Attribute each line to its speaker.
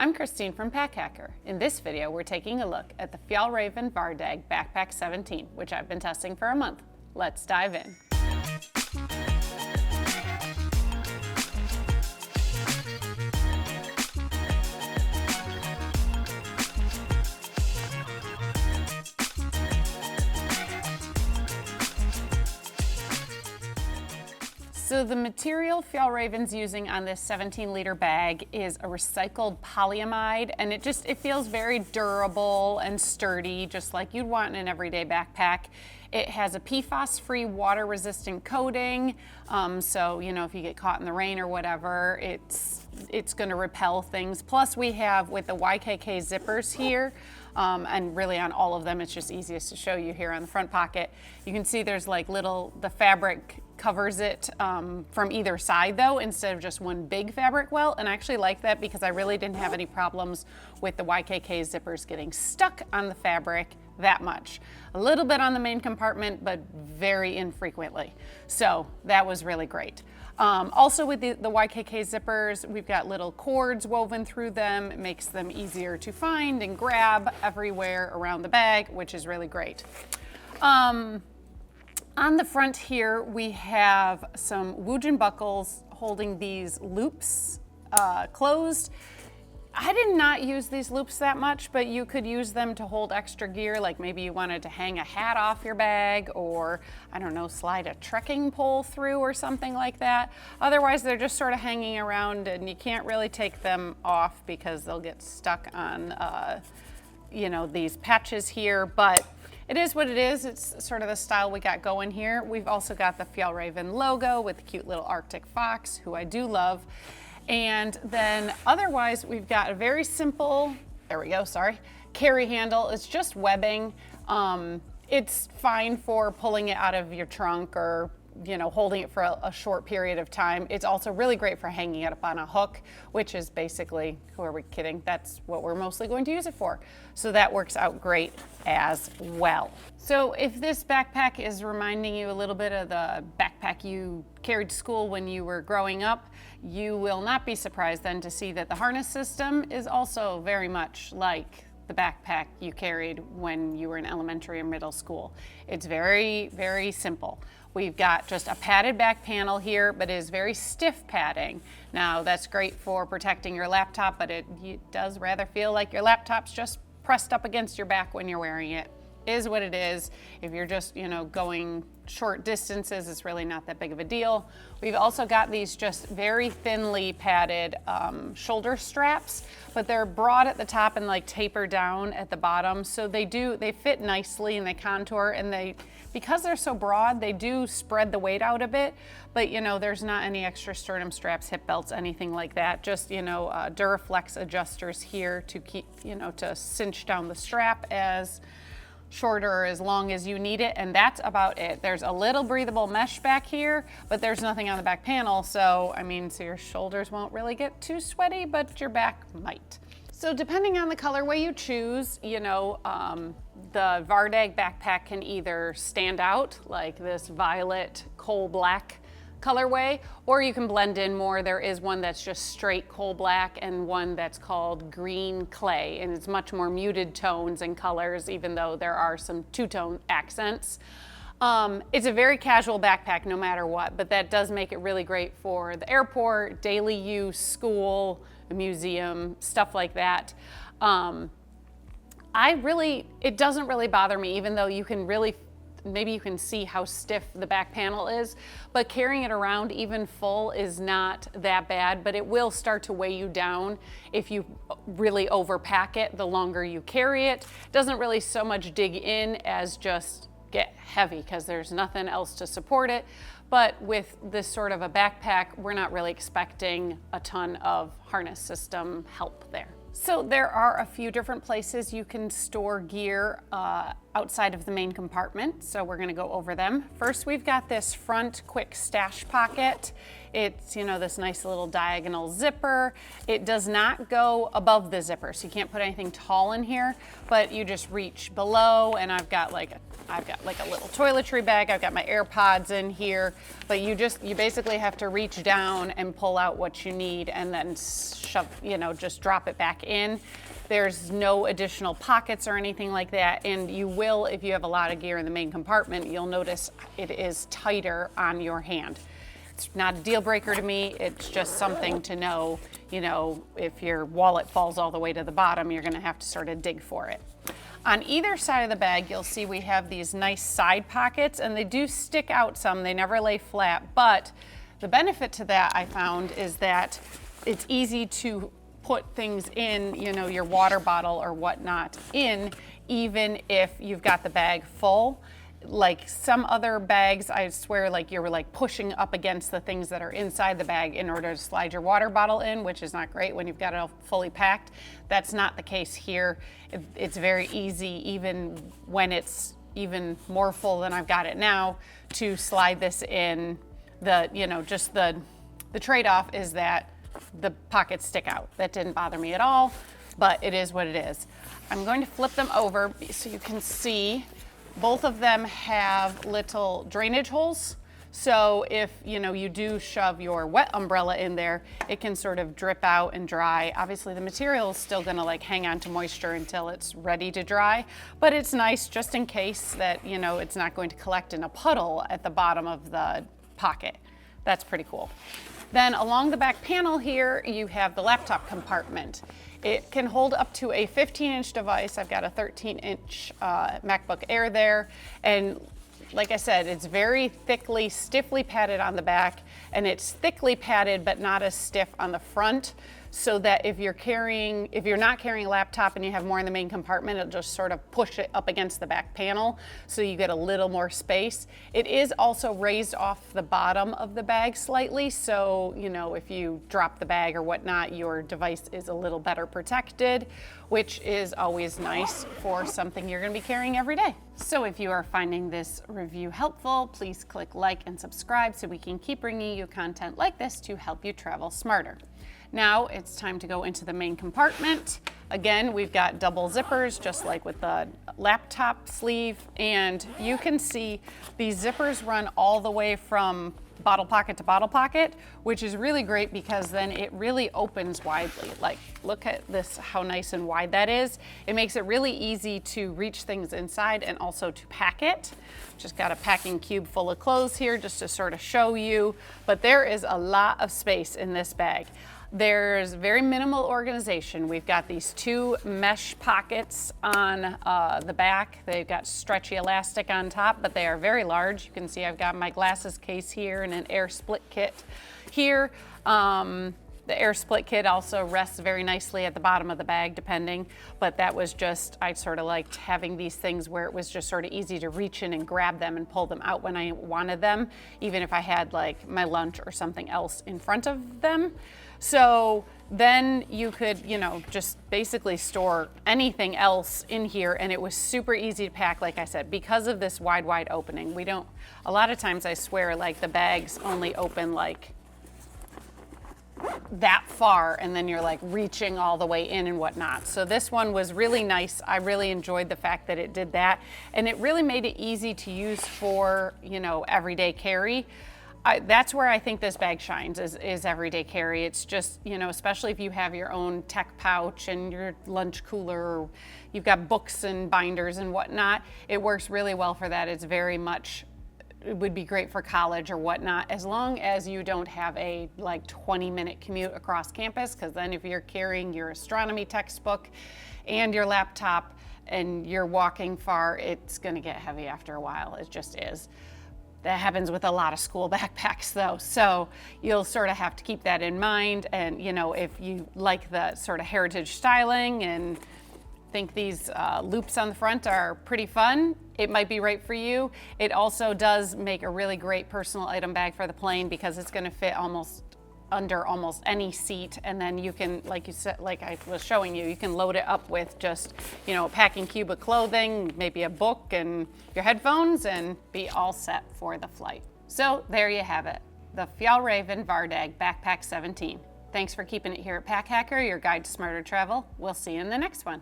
Speaker 1: I'm Christine from Pack Hacker. In this video, we're taking a look at the Fjallraven Vardag Backpack 17, which I've been testing for a month. Let's dive in. So the material Fjallraven's using on this 17-liter bag is a recycled polyamide, and it feels very durable and sturdy, just like you'd want in an everyday backpack. It has a PFAS-free water-resistant coating, so if you get caught in the rain or whatever, it's going to repel things. Plus we have, with the YKK zippers here, and really on all of them, it's just easiest to show you here on the front pocket. You can see there's like the fabric covers it from either side though, instead of just one big fabric welt. And I actually like that because I really didn't have any problems with the YKK zippers getting stuck on the fabric that much. A little bit on the main compartment, but very infrequently. So that was really great. Also with the YKK zippers, we've got little cords woven through them. It makes them easier to find and grab everywhere around the bag, which is really great. On the front here, we have some Woojin buckles holding these loops closed. I did not use these loops that much, but you could use them to hold extra gear, like maybe you wanted to hang a hat off your bag or, I don't know, slide a trekking pole through or something like that. Otherwise, they're just sort of hanging around and you can't really take them off because they'll get stuck on, these patches here, but it is what it is. It's sort of the style we got going here. We've also got the Fjallraven logo with the cute little Arctic fox, who I do love. And then otherwise, we've got a very simple, carry handle. It's just webbing. It's fine for pulling it out of your trunk or holding it for a short period of time. It's also really great for hanging it up on a hook, which is basically, who are we kidding? That's what we're mostly going to use it for. So that works out great as well. So if this backpack is reminding you a little bit of the backpack you carried to school when you were growing up, you will not be surprised then to see that the harness system is also very much like the backpack you carried when you were in elementary or middle school. It's very, very simple. We've got just a padded back panel here, but it is very stiff padding. Now that's great for protecting your laptop, but it does rather feel like your laptop's just pressed up against your back when you're wearing it. Is what it is. If you're just, going short distances, it's really not that big of a deal. We've also got these just very thinly padded shoulder straps, but they're broad at the top and like taper down at the bottom. So they fit nicely and they contour, and because they're so broad, they do spread the weight out a bit, but there's not any extra sternum straps, hip belts, anything like that. Just, Duraflex adjusters here to keep, to cinch down the strap as shorter or as long as you need it, and that's about it. There's a little breathable mesh back here, but there's nothing on the back panel, so your shoulders won't really get too sweaty, but your back might. So depending on the colorway you choose, the Vardag backpack can either stand out like this violet coal black colorway, or you can blend in more. There is one that's just straight coal black and one that's called green clay, and it's much more muted tones and colors, even though there are some two-tone accents. It's a very casual backpack no matter what, but that does make it really great for the airport, daily use, school, a museum, stuff like that. It doesn't really bother me, even though maybe you can see how stiff the back panel is, but carrying it around even full is not that bad, but it will start to weigh you down if you really overpack it the longer you carry it. It doesn't really so much dig in as just get heavy because there's nothing else to support it. But with this sort of a backpack, we're not really expecting a ton of harness system help there. So there are a few different places you can store gear outside of the main compartment, so we're going to go over them. First, we've got this front quick stash pocket. It's, you know, this nice little diagonal zipper. It does not go above the zipper, so you can't put anything tall in here, but you just reach below, and I've got like a little toiletry bag. I've got my AirPods in here, but you basically have to reach down and pull out what you need and then shove, you know, just drop it back in. There's no additional pockets or anything like that, and you will, if you have a lot of gear in the main compartment, you'll notice it is tighter on your hand. It's not a deal breaker to me, it's just something to know, you know, if your wallet falls all the way to the bottom, you're gonna have to sort of dig for it. On either side of the bag, you'll see we have these nice side pockets, and they do stick out some, they never lay flat, but the benefit to that I found is that it's easy to put things in, you know, your water bottle or whatnot in, even if you've got the bag full. Like some other bags, I swear, like you're like pushing up against the things that are inside the bag in order to slide your water bottle in, which is not great when you've got it all fully packed. That's not the case here. It's very easy, even when it's even more full than I've got it now, to slide this in. You know, just the trade-off is that the pockets stick out. That didn't bother me at all, but it is what it is. I'm going to flip them over so you can see both of them have little drainage holes. So if, you know, you do shove your wet umbrella in there, it can sort of drip out and dry. Obviously the material is still gonna like hang on to moisture until it's ready to dry, but it's nice just in case that, you know, it's not going to collect in a puddle at the bottom of the pocket. That's pretty cool. Then along the back panel here, you have the laptop compartment. It can hold up to a 15-inch device. I've got a 13-inch MacBook Air there. And like I said, it's very thickly, stiffly padded on the back, and it's thickly padded, but not as stiff on the front, so that if you're not carrying a laptop and you have more in the main compartment, it'll just sort of push it up against the back panel, so you get a little more space. It is also raised off the bottom of the bag slightly, so, you know, if you drop the bag or whatnot, your device is a little better protected, which is always nice for something you're gonna be carrying every day. So if you are finding this review helpful, please click like and subscribe so we can keep bringing you content like this to help you travel smarter. Now it's time to go into the main compartment. Again, we've got double zippers, just like with the laptop sleeve, and you can see these zippers run all the way from bottle pocket to bottle pocket, which is really great because then it really opens widely. Like, look at this, how nice and wide that is. It makes it really easy to reach things inside and also to pack it. Just got a packing cube full of clothes here just to sort of show you, but there is a lot of space in this bag. There's very minimal organization. We've got these two mesh pockets on the back. They've got stretchy elastic on top, but they are very large. You can see I've got my glasses case here and an air split kit here. The air split kit also rests very nicely at the bottom of the bag, depending, but that was just, I sort of liked having these things where it was just sort of easy to reach in and grab them and pull them out when I wanted them, even if I had like my lunch or something else in front of them. So then you could, you know, just basically store anything else in here, and it was super easy to pack, like I said, because of this wide opening. A lot of times I swear like the bags only open like that far, and then you're like reaching all the way in and whatnot. So this one was really nice. I really enjoyed the fact that it did that, and it really made it easy to use for, you know, everyday carry. That's where I think this bag shines, is everyday carry. It's just, you know, especially if you have your own tech pouch and your lunch cooler, or you've got books and binders and whatnot, it works really well for that. It's very much, it would be great for college or whatnot, as long as you don't have a like 20-minute commute across campus, because then if you're carrying your astronomy textbook and your laptop and you're walking far, it's gonna get heavy after a while. It just is. That happens with a lot of school backpacks though, so you'll sort of have to keep that in mind. And you know, if you like the sort of heritage styling and think these loops on the front are pretty fun, it might be right for you. It also does make a really great personal item bag for the plane, because it's going to fit under almost any seat, and then you can, like you said, like I was showing you, you can load it up with just, you know, a packing cube of clothing, maybe a book and your headphones, and be all set for the flight. So there you have it. the Fjallraven Vardag Backpack 17. Thanks for keeping it here at Pack Hacker, your guide to smarter travel. We'll see you in the next one.